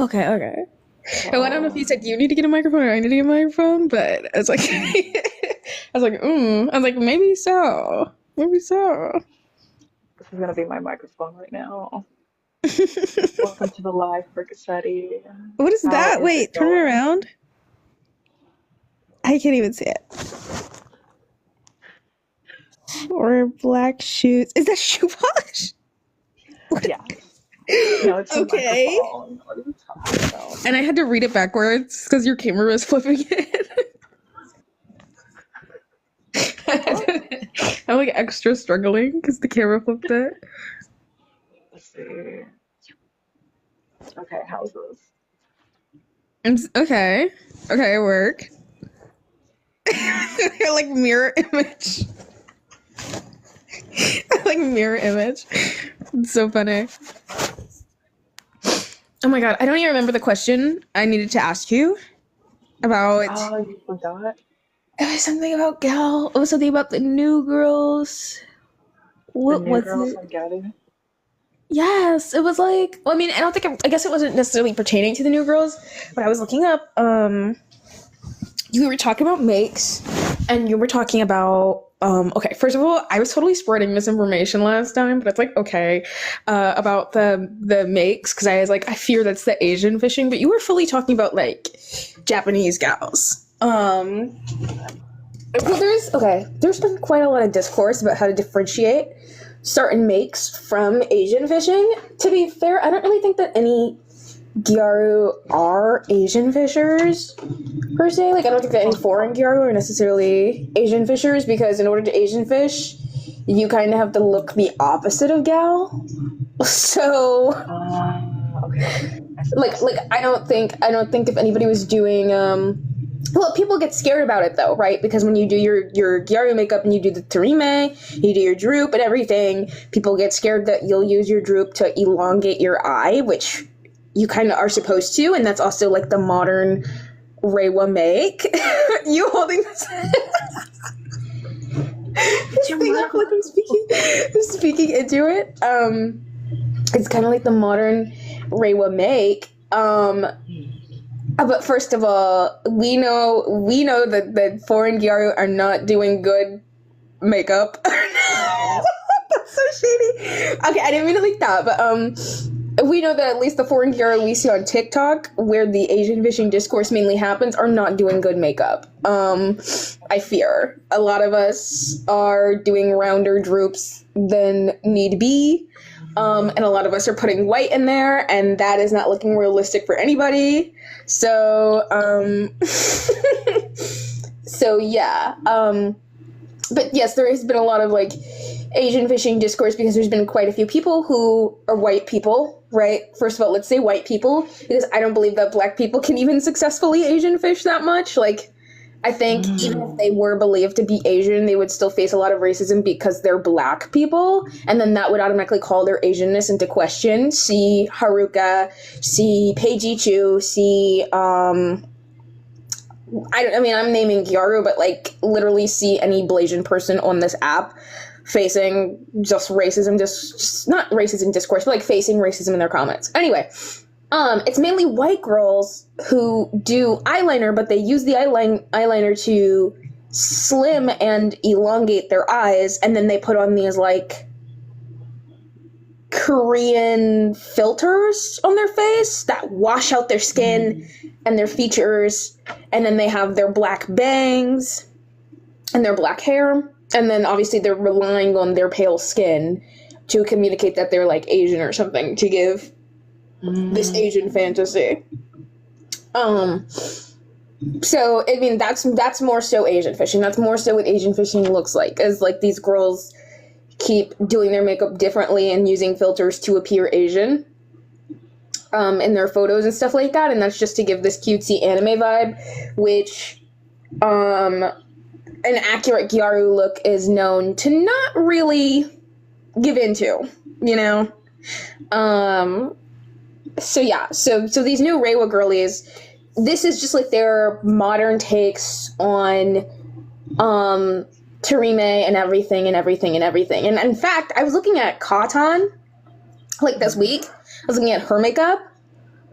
Okay. And I don't know if you said you need to get a microphone or I need to get a microphone, but I was like, I was like, maybe so. Maybe so. This is gonna be my microphone right now. Welcome to the live Percoceti. What is How that? is it Wait, turn it going? around. I can't even see it. Or black shoes. Is that shoe polish? Yeah. No, it's a Okay. microphone. What are you talking about? And I had to read it backwards because your camera was flipping it. I'm like extra struggling because the camera flipped it. Let's see. Okay, how's this? Okay. Okay, work. Like mirror image. Like mirror image. It's so funny. Oh my god, I don't even remember the question I needed to ask you about. Oh, you forgot? It was something about gal. It was something about the new girls. The What new was girls it? from Gyaru? Yes, it was like. Well, I mean, I don't think. I guess it wasn't necessarily pertaining to the new girls, but I was looking up. You were talking about makes, and you were talking about. Okay, first of all, I was totally spreading misinformation last time, but it's like okay, about the makes because I was like I fear that's the Asian fishing, but you were fully talking about like Japanese gals. Well, there's been quite a lot of discourse about how to differentiate certain makes from Asian fishing. To be fair, I don't really think that any Gyaru are Asian fishers per se. Like, I don't think that any foreign Gyaru are necessarily Asian fishers because in order to Asian fish, you kind of have to look the opposite of gal. So, Okay. like I don't think if anybody was doing well, people get scared about it though, right? Because when you do your Gyaru makeup and you do the terime, you do your droop and everything, people get scared that you'll use your droop to elongate your eye, which you kind of are supposed to, and that's also like the modern Reiwa make. You holding this? I'm speaking into it. It's kind of like the modern Reiwa make. But first of all, we know that foreign Gyaru are not doing good makeup. That's so shady. Okay, I didn't mean it like that, but we know that at least the foreign Gyaru we see on TikTok, where the Asian fishing discourse mainly happens, are not doing good makeup. I fear a lot of us are doing rounder droops than need be. And a lot of us are putting white in there, and that is not looking realistic for anybody. So, so yeah. But yes, there has been a lot of like Asian fishing discourse because there's been quite a few people who are white people, right? First of all, let's say white people, because I don't believe that black people can even successfully Asian fish that much. Like, I think even if they were believed to be Asian, they would still face a lot of racism because they're black people, and then that would automatically call their Asianness into question. See Haruka, see Peijichu, see I mean, I'm naming Gyaru, but like literally see any Blasian person on this app facing just racism, just not racism discourse, but like facing racism in their comments. Anyway, it's mainly white girls who do eyeliner, but they use the eyeliner to slim and elongate their eyes, and then they put on these like Korean filters on their face that wash out their skin and their features, and then they have their black bangs and their black hair, and then obviously they're relying on their pale skin to communicate that they're like Asian or something to give this Asian fantasy. So I mean that's more so Asian fishing. That's more so what Asian fishing looks like. Is like these girls keep doing their makeup differently and using filters to appear Asian in their photos and stuff like that, and that's just to give this cutesy anime vibe, which an accurate Gyaru look is known to not really give into, you know? So yeah, so these new Reiwa girlies, this is just like their modern takes on Terime and everything. And in fact, I was looking at Katan like this week. I was looking at her makeup.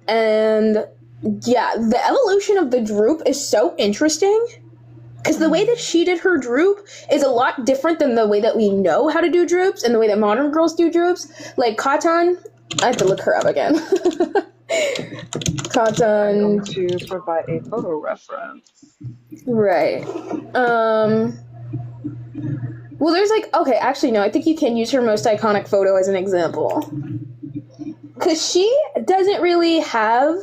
And yeah, the evolution of the droop is so interesting because the way that Mm. she did her droop is a lot different than the way that we know how to do droops and the way that modern girls do droops. Like Katan, I have to look her up again. I'm going Katan, to provide a photo reference. right. Um, well, there's like, okay, actually, no, I think you can use her most iconic photo as an example. Because she doesn't really have.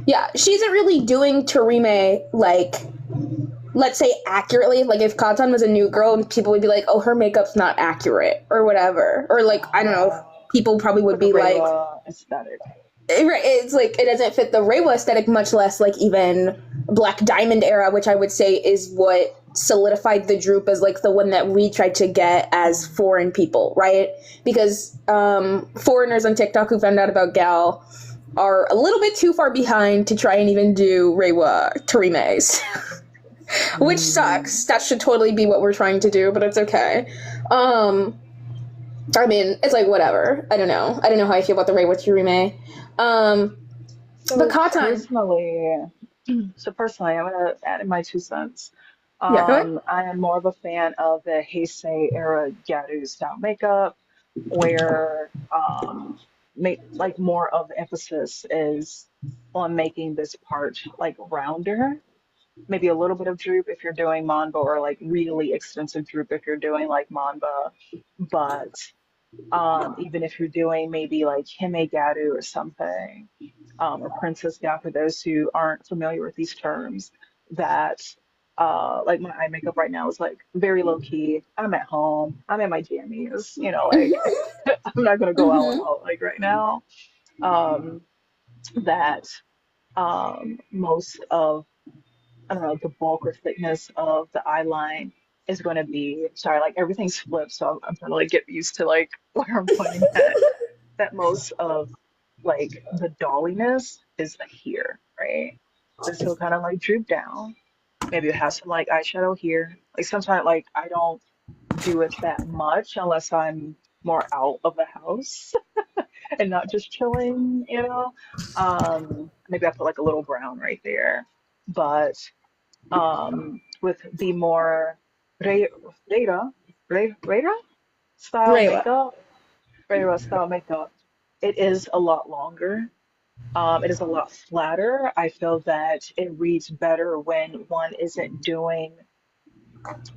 Yeah, she isn't really doing Torime like, let's say, accurately. Like, if Katan was a new girl, people would be like, oh, her makeup's not accurate, or whatever. Or, like, I don't know, people probably It's would like a be like, Reiwa aesthetic. right, it's like it doesn't fit the Reiwa aesthetic, much less like even Black Diamond era, which I would say is what solidified the droop as like the one that we tried to get as foreign people, right? Because foreigners on TikTok who found out about Gal are a little bit too far behind to try and even do Reiwa Torimes, which Mm. sucks. That should totally be what we're trying to do, but it's okay. Um, I mean, it's like whatever. I don't know. I don't know how I feel about the Reiwa Torime. Um, but So Katan, personally, I'm gonna add in my 2 cents. yeah, go ahead. I am more of a fan of the Heisei era Gyaru style makeup, where make like more of the emphasis is on making this part like rounder. Maybe a little bit of droop if you're doing manba, or like really extensive droop if you're doing like manba. But even if you're doing maybe like Hime Garu or something, or Princess Gal for those who aren't familiar with these terms, that like my eye makeup right now is like very low key. I'm at home, I'm in my jammies, like I'm not gonna go out and Mm-hmm. out like right now. Um, that most of, I don't know, the bulk or thickness of the eye line is going to be, sorry, like everything's flipped, so I'm trying to like get used to like where I'm pointing at. That most of like the dolliness is here, right? This will kind of like droop down. Maybe it has some like eyeshadow here. Like sometimes like I don't do it that much unless I'm more out of the house and not just chilling. Maybe I put like a little brown right there. But with the more re Reira, Reira style Reiwa. makeup, Reira style makeup, it is a lot longer. It is a lot flatter. I feel that it reads better when one isn't doing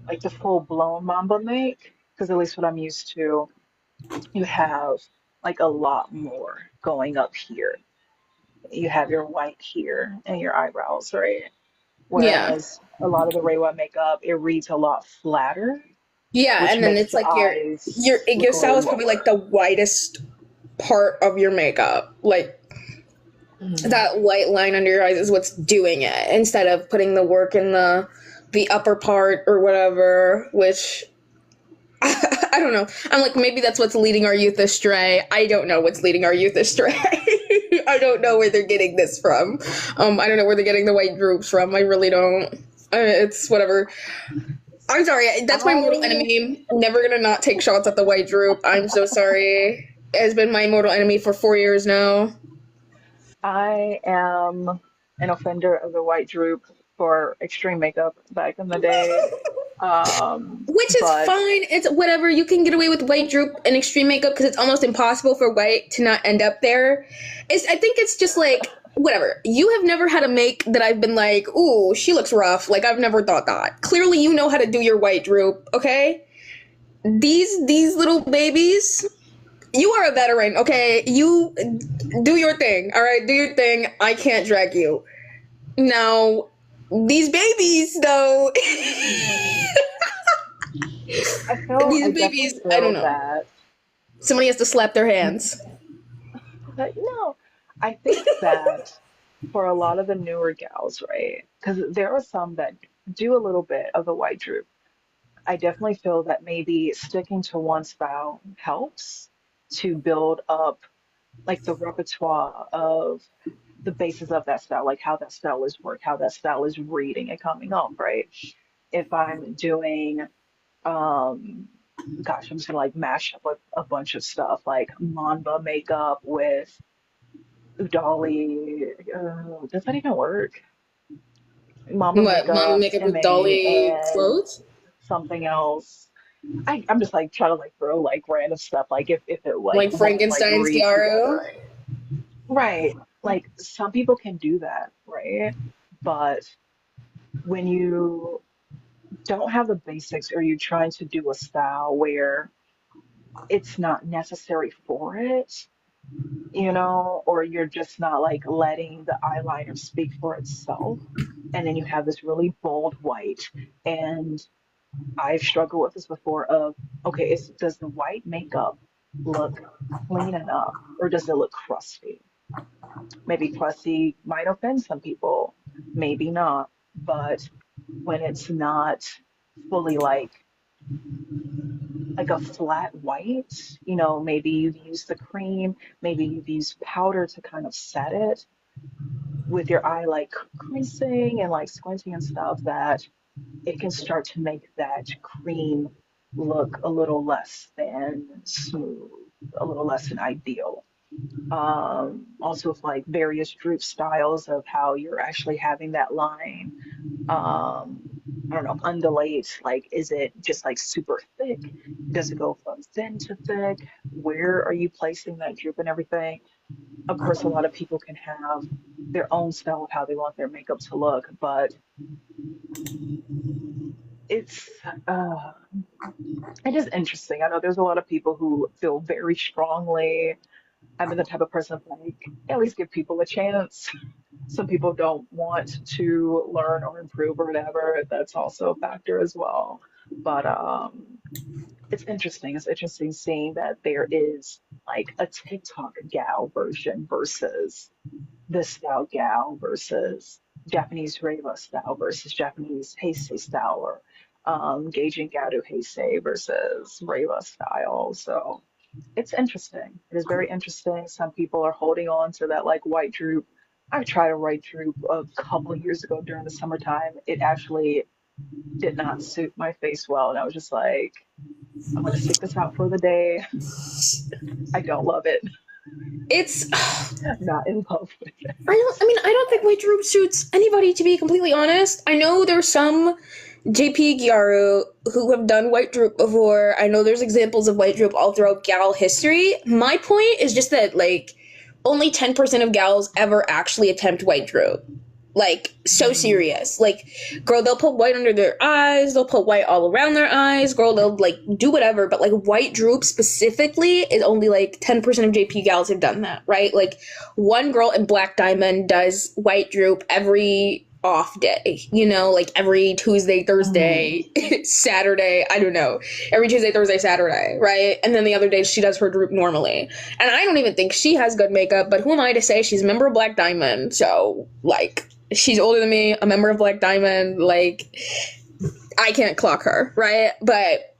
like the full blown Mamba make, because at least what I'm used to, you have like a lot more going up here. You have your white here and your eyebrows, right? Yeah. Whereas a lot of the Reiwa makeup, it reads a lot flatter, Yeah, which and then makes it's the like your eyes your look a style little is probably like lower. the widest part of your makeup. Like Mm. that white line under your eyes is what's doing it instead of putting the work in the upper part or whatever, which I don't know. I'm like, maybe that's what's leading our youth astray. I don't know what's leading our youth astray. I don't know where they're getting this from. I don't know where they're getting the white groups from. I really don't. It's whatever. I'm sorry. That's my mortal I enemy. Never gonna not take shots at the white droop. I'm so sorry. It has been my mortal enemy for 4 years now. I am an offender of the white droop for extreme makeup back in the day. Which is But fine. It's whatever. You can get away with white droop and extreme makeup because it's almost impossible for white to not end up there. I think it's just like whatever. You have never had a make that I've been like, ooh, she looks rough. Like I've never thought that. Clearly, you know how to do your white droop. Okay, these little babies. You are a veteran. Okay, you do your thing. All right, do your thing. I can't drag you. Now, these babies though. I These definitely babies, I don't feel know. that. Somebody has to slap their hands. But I think that for a lot of the newer gals, right? Because there are some that do a little bit of the white droop. I definitely feel that maybe sticking to one style helps to build up like the repertoire of the basis of that style, like how that style is work, how that style is reading and coming up, right? If I'm doing, um, gosh, I'm just gonna like mash up a bunch of stuff like Manba makeup with Dolly, does that even work? Mama What, mom Makeup, makeup with Timmy, dolly and clothes? something else. I'm just like trying to like throw like random stuff, like if it like Like won't like Frankenstein's read Gyaru? together. Right. Like some people can do that, right? But when you don't have the basics or you're trying to do a style where it's not necessary for it, or you're just not like letting the eyeliner speak for itself. And then you have this really bold white. And I've struggled with this before of, okay, does the white makeup look clean enough or does it look crusty? Maybe crusty might offend some people, maybe not. But when it's not fully like a flat white, maybe you've used the cream, maybe you've used powder to kind of set it with your eye like creasing and like squinting and stuff, that it can start to make that cream look a little less than smooth, a little less than ideal. Also with like various droop styles of how you're actually having that line. um, I don't know, undulate, like is it just like super thick? Does it go from thin to thick? Where are you placing that droop and everything? Of course, a lot of people can have their own style of how they want their makeup to look, but it's uh it is interesting. I know there's a lot of people who feel very strongly. I'm the type of person like at least give people a chance. Some people don't want to learn or improve or whatever. That's also a factor as well. But it's interesting. It's interesting seeing that there is like a TikTok gal version versus this style gal versus Japanese Reiwa style versus Japanese Heisei style, or gauging Gyaru Heisei versus Reiwa style. So it's interesting. It is very interesting. Some people are holding on to that like white droop. I've tried a white droop a couple of years ago during the summertime. It actually did not suit my face well, and I was just like, I'm gonna stick this out for the day. I don't love it. It's Not in love with it. I don't think white droop suits anybody, to be completely honest. I know there's some JP Gyaru who have done white droop before. I know there's examples of white droop all throughout gal history. My point is just that, like, only 10% of gals ever actually attempt white droop. Like, so Mm, serious. Like, girl, they'll put white under their eyes, they'll put white all around their eyes, girl, they'll, like, do whatever, but, like, white droop specifically is only, like, 10% of JP gals have done that, right? Like, one girl in Black Diamond does white droop every off day, like every Tuesday, mm, Thursday, Saturday, I don't know, every Tuesday, Thursday, Saturday, right? And then the other days she does her droop normally. And I don't even think she has good makeup, but who am I to say? She's a member of Black Diamond, so, like, she's older than me, a member of Black Diamond, like, I can't clock her, right? But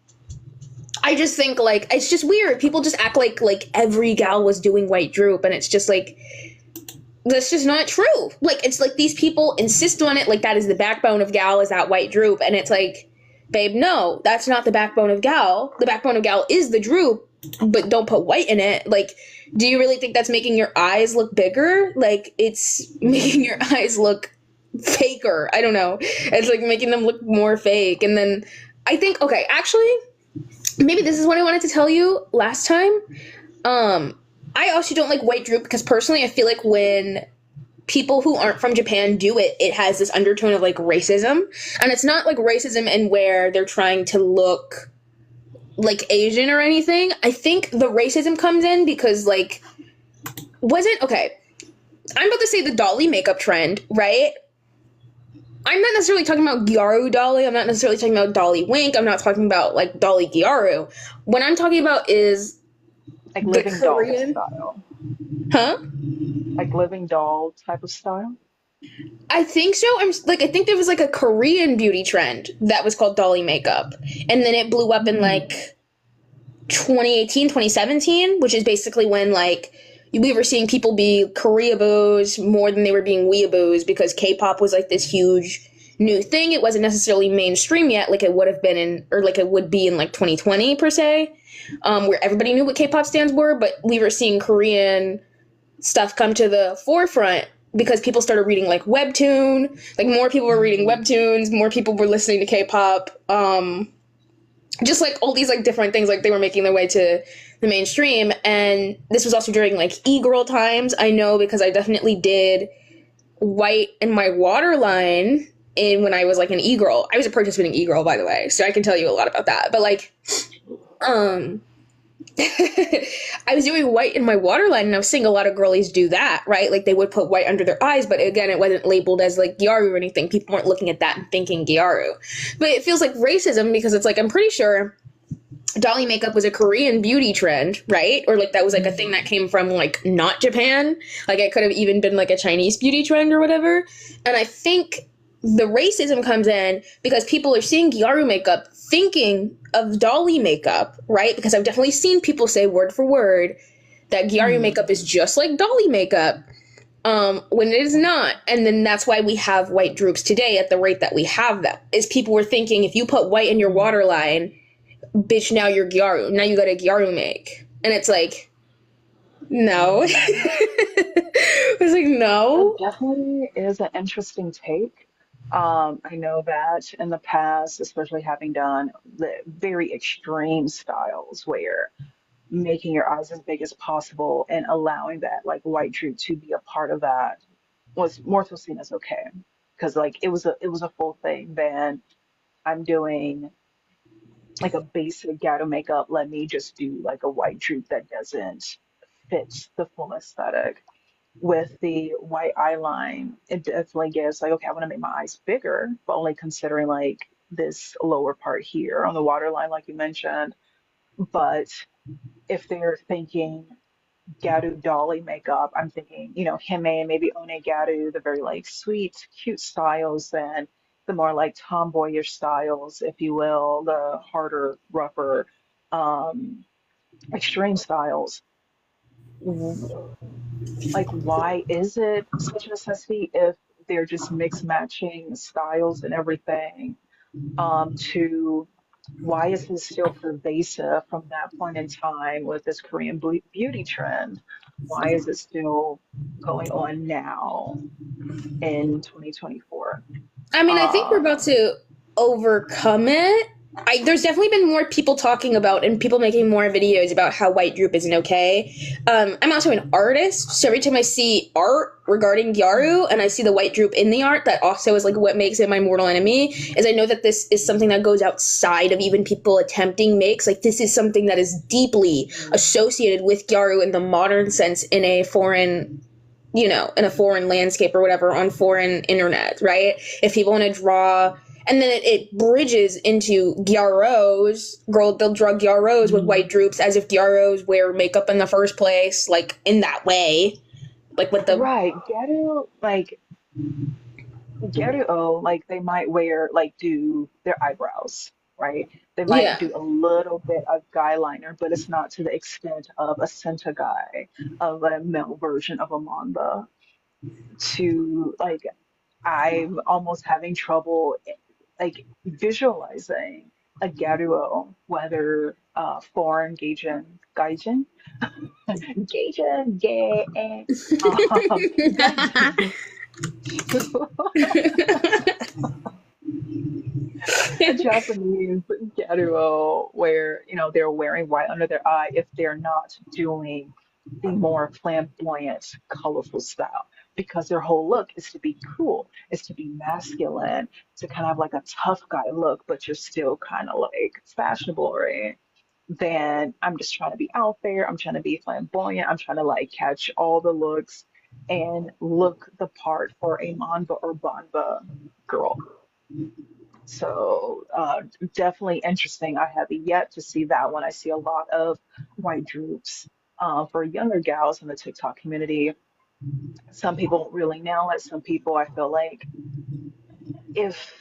I just think, like, it's just weird. People just act like every gal was doing white droop, and it's just like, that's just not true. Like, it's like these people insist on it, like that is the backbone of gal, is that white droop, and it's like, babe, no, that's not the backbone of gal. The backbone of gal is the droop, but don't put white in it. Like, do you really think that's making your eyes look bigger? Like, it's making your eyes look faker. I don't know. It's like making them look more fake. And then I think, okay, actually, maybe this is what I wanted to tell you last time. Um, I also don't like white droop because personally, I feel like when people who aren't from Japan do it, it has this undertone of like racism. And it's not like racism in where they're trying to look like Asian or anything. I think the racism comes in because, like, wasn't okay. I'm about to say the dolly makeup trend, right? I'm not necessarily talking about Gyaru dolly. I'm not necessarily talking about dolly wink. I'm not talking about like dolly Gyaru. What I'm talking about is like the living doll Korean, style, huh? like living doll type of style. I think so. I think there was like a Korean beauty trend that was called dolly makeup, and then it blew up in Mm, like 2018, 2017, which is basically when like we were seeing people be Koreaboos more than they were being weeaboos because K-pop was like this huge new thing. It wasn't necessarily mainstream yet, like it would have been in, or like it would be in like 2020 per se, where everybody knew what K-pop stands were, but we were seeing Korean stuff come to the forefront because people started reading like webtoon, like more people were reading Mhm. webtoons, more people were listening to K-pop, just like all these like different things, like they were making their way to the mainstream. And this was also during like e-girl times. I know because I definitely did white in my waterline in when I was like an e-girl. I was a participating e-girl, by the way, so I can tell you a lot about that. But like, um, I was doing white in my waterline, and I was seeing a lot of girlies do that, right? Like they would put white under their eyes, but again, it wasn't labeled as like Gyaru or anything. People weren't looking at that and thinking Gyaru. But it feels like racism because it's like I'm pretty sure dolly makeup was a Korean beauty trend, right? Or like that was like a thing that Mhm. came from like not Japan. Like it could have even been like a Chinese beauty trend or whatever. And I think the racism comes in because people are seeing Gyaru makeup thinking of dolly makeup, right? Because I've definitely seen people say word for word that Gyaru Mhm. makeup is just like dolly makeup. When it is not. And then that's why we have white droops today at the rate that we have them. Is people were thinking if you put white in your Mhm. waterline, bitch, now you're Gyaru. Now you got a Gyaru make. And it's like, no. Mhm. It's like, That no. definitely is an interesting take. I know that in the past, especially having done the very extreme styles where making your eyes as big as possible and allowing that like white droop to be a part of that was more so seen as okay. Because like it was a full thing. Then I'm doing like a basic Gato makeup. Let me just do like a white droop that doesn't fit the full aesthetic. With the white eyeline, it definitely gives like, okay, I want to make my eyes bigger, but only considering like this lower part here on the waterline, like you mentioned. But if they're thinking Gyaru Dolly makeup, I'm thinking, Hime, maybe One Gyaru, the very like sweet, cute styles, and the more like tomboyish styles, if you will, the harder, rougher, um, extreme styles. Like, why is it such a necessity if they're just mix matching styles and everything? To why is this still pervasive from that point in time with this Korean beauty trend? Why is it still going on now in 2024? I mean, I think we're about Um, to overcome it. There's definitely been more people talking about and people making more videos about how white droop isn't okay. I'm also an artist, so every time I see art regarding Gyaru and I see the white droop in the art, that also is like what makes it my mortal enemy. Is I know that this is something that goes outside of even people attempting makes. Like this is something that is deeply associated with Gyaru in the modern sense in a foreign, in a foreign landscape or whatever on foreign internet, right? If people want to draw, and then it bridges into Gyaros, they'll draw Gyaros with white mm, droops as if Gyaros wear makeup in the first place, like in that way, like with the, right, Gyaru, like they might do their eyebrows, right? They might yeah. do a little bit of guy liner, but it's not to the extent of a Senta guy, of a male version of a manga. To like, I'm almost having trouble like visualizing a Gyaruo, whether foreign Gaijin, Gaijin, gay, Gaijin, a Japanese Gyaruo where, they're wearing white under their eye if they're not doing the more flamboyant, colorful style. Because their whole look is to be cool, is to be masculine, to kind of have like a tough guy look, but you're still kind of like fashionable, right? Then I'm just trying to be out there. I'm trying to be flamboyant. I'm trying to like catch all the looks and look the part for a manba or banba girl. So definitely interesting. I have yet to see that one. I see a lot of white droops for younger gals in the TikTok community. Some people really nail it. Some people I feel like if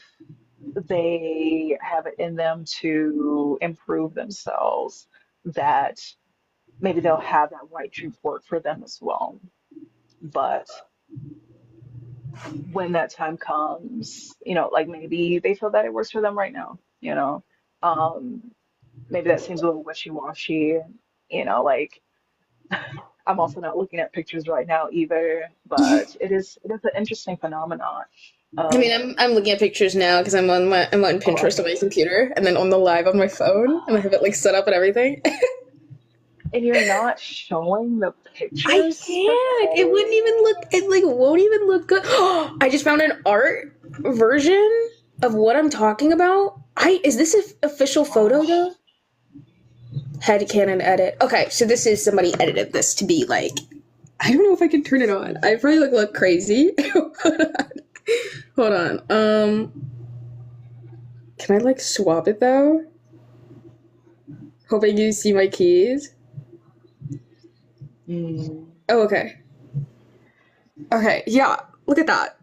they have it in them to improve themselves, that maybe they'll have that white droop work for them as well. But when that time comes, like maybe they feel that it works for them right now. Um, Maybe that seems a little wishy-washy, like I'm also not looking at pictures right now either, but it is an interesting phenomenon I of mean, I'm looking at pictures now because I'm on oh, Pinterest on my computer, and then on the live on my phone, and I have it like set up and everything. and you're not showing the I pictures per can't. It wouldn't se. even look. It like won't even look good. I just found an art version of what I'm talking about. I is this an official Oh, photo though? Headcanon edit. Okay, so this is somebody edited this to be like. I don't know if I can turn it on. I probably look crazy. Hold on. Can I like swap it though? Hoping you see my keys. mm, Oh, okay. Okay, yeah. Look at that.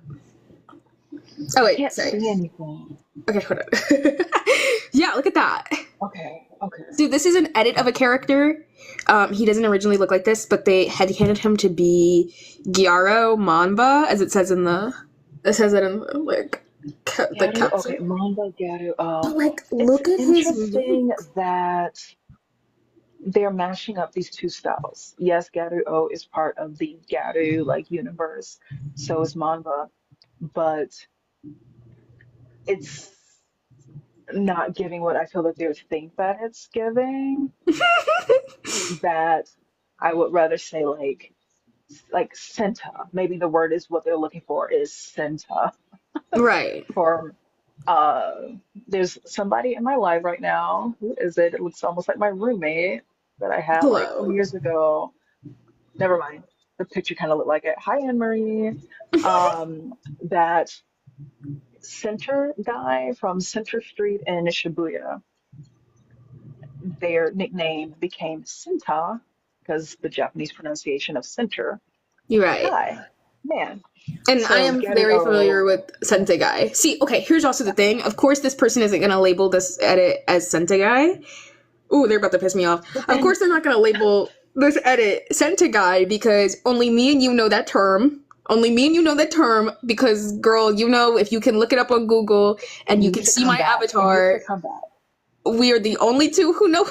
Oh I wait, can't sorry. see anything. Okay, hold on. Yeah, look at that. Okay, okay. So this is an edit of a character. He doesn't originally look like this, but they headcanoned him to be Gyaru Manba, as it says in the. It says it in the like the Gyaru, okay, caption. manga Gyaru. But like, It's look at his interesting look. that they're mashing up these two styles. Yes, Gyaru O is part of the Gyaru like universe, so is manga, but it's not giving what I feel that they would think that it's giving. That I would rather say like Senta. Maybe the word is what they're looking for is Senta Right. for uh there's somebody in my life right now. Who is it? It looks almost like my roommate that I had like Hello. years ago. Never mind. The picture kind of looked like it. Hi, Anne Marie. That center guy from Center Street in Shibuya, their nickname became Senta because the Japanese pronunciation of center. You're right. Guy, man. And I So am Gyaru very familiar O, with Sentai. See, okay, here's also the thing. Of course, this person isn't going to label this edit as Sentai. Ooh, they're about to piss me off. but Of then course, they're not going to label this edit Sentai because only me and you know that term. Only me and you know that term because, girl, you know, if you can look it up on Google it and you can needs to see come my back. It needs to avatar, come back. we are the only two who know.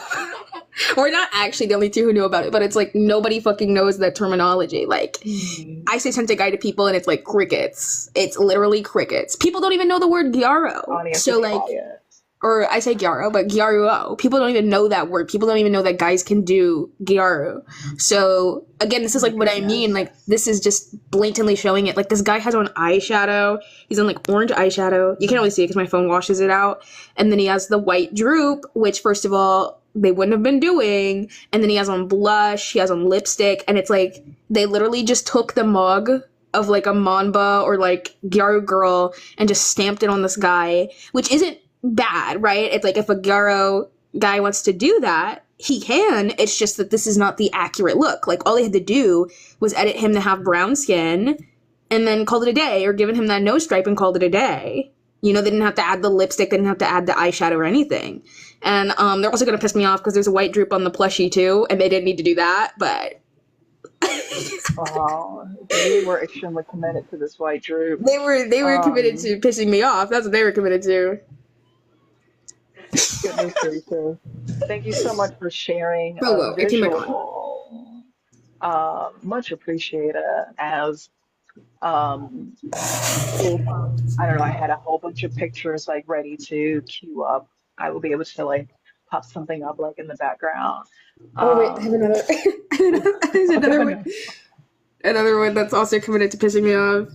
We're not actually the only two who knew about it, but it's like nobody fucking knows that terminology. Like, Hmm. I say Sentai to people and it's like crickets. It's literally crickets. People don't even know the word Gyaru. Audience So, is like, quiet. or I say Gyaru, but Gyaru. People don't even know that word. People don't even know that guys can do Gyaru. So again, this Oh is my like what I mean. goodness. Like this is just blatantly showing it. Like this guy has on eyeshadow. He's on like orange eyeshadow. You can't really see it because my phone washes it out. And then he has the white droop, which first of all they wouldn't have been doing. And then he has on blush. He has on lipstick, and it's like they literally just took the mug of like a manba or like Gyaru girl and just stamped it on this guy, which isn't bad, right? It's like if a Gyaru guy wants to do that, he can. It's just that this is not the accurate look. Like all they had to do was edit him to have brown skin and then called it a day, or given him that nose stripe and called it a day. You know, they didn't have to add the lipstick, they didn't have to add the eyeshadow or anything. And they're also going to piss me off because there's a white droop on the plushie too, and they didn't need to do that, but They were extremely committed to this white droop. they were committed Um, to pissing me off. That's what they were committed to. Goodness gracious. Thank you so much for sharing Oh a well, it came back on. visual. Much appreciated. As um, if I don't know, I had a whole bunch of pictures like ready to queue up, I will be able to like pop something up like in the background. Oh wait, I have Um, another. There's okay, another I one. know. Another one that's also committed to pissing me off.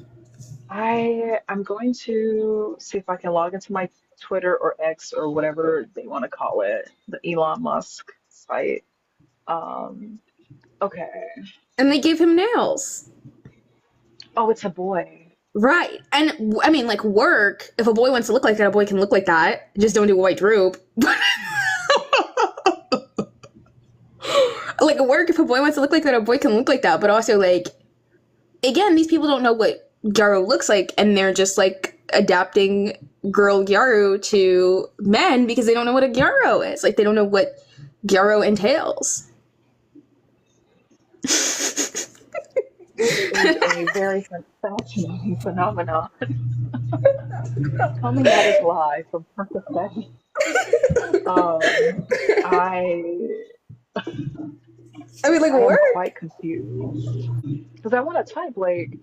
I'm going to see if I can log into my Twitter or X or whatever they want to call it, the Elon Musk site. Um, okay. And they gave him nails. Oh, it's a boy. Right. And I mean, like, work. If a boy wants to look like that, a boy can look like that. Just don't do a white droop. Like, work. If a boy wants to look like that, a boy can look like that. But also, like, again, these people don't know what Gyaru looks like. And they're just, like, adapting girl Gyaru to men because they don't know what a Gyaru is. Like, they don't know what Gyaru entails. It is a very fascinating phenomenon. Coming at us live from Perth. Um, I I mean, like, I am what? quite confused because I want to type like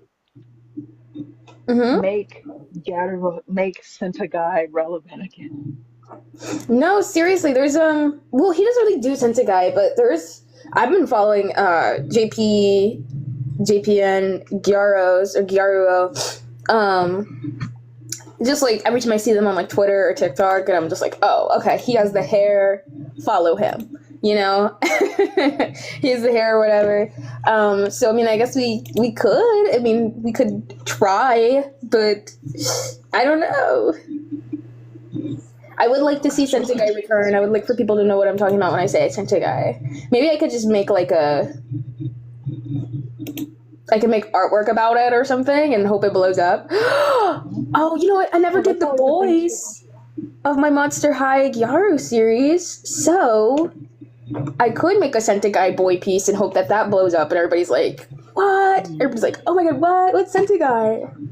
Mm-hmm. make Gyaru, make Sentagai relevant again. No, seriously, there's well, he doesn't really do Sentai, but there's I've been following JPN Gyaros or Gyaruo. Just like every time I see them on like Twitter or TikTok, and I'm just like, oh, okay, he has the hair, follow him. You know, he has the hair or whatever. So I mean, I guess we could. I mean, we could try, but I don't know. I would like to see Sentai return. I would like for people to know what I'm talking about when I say Sentai. Maybe I could just make like I could make artwork about it or something and hope it blows up. Oh, you know what? I never Oh, did that's the always a thing too. boys of my Monster High Gyaru series, so I could make a Sentai boy piece and hope that that blows up and everybody's like, what? Everybody's like, oh my god, what? What's Sentai?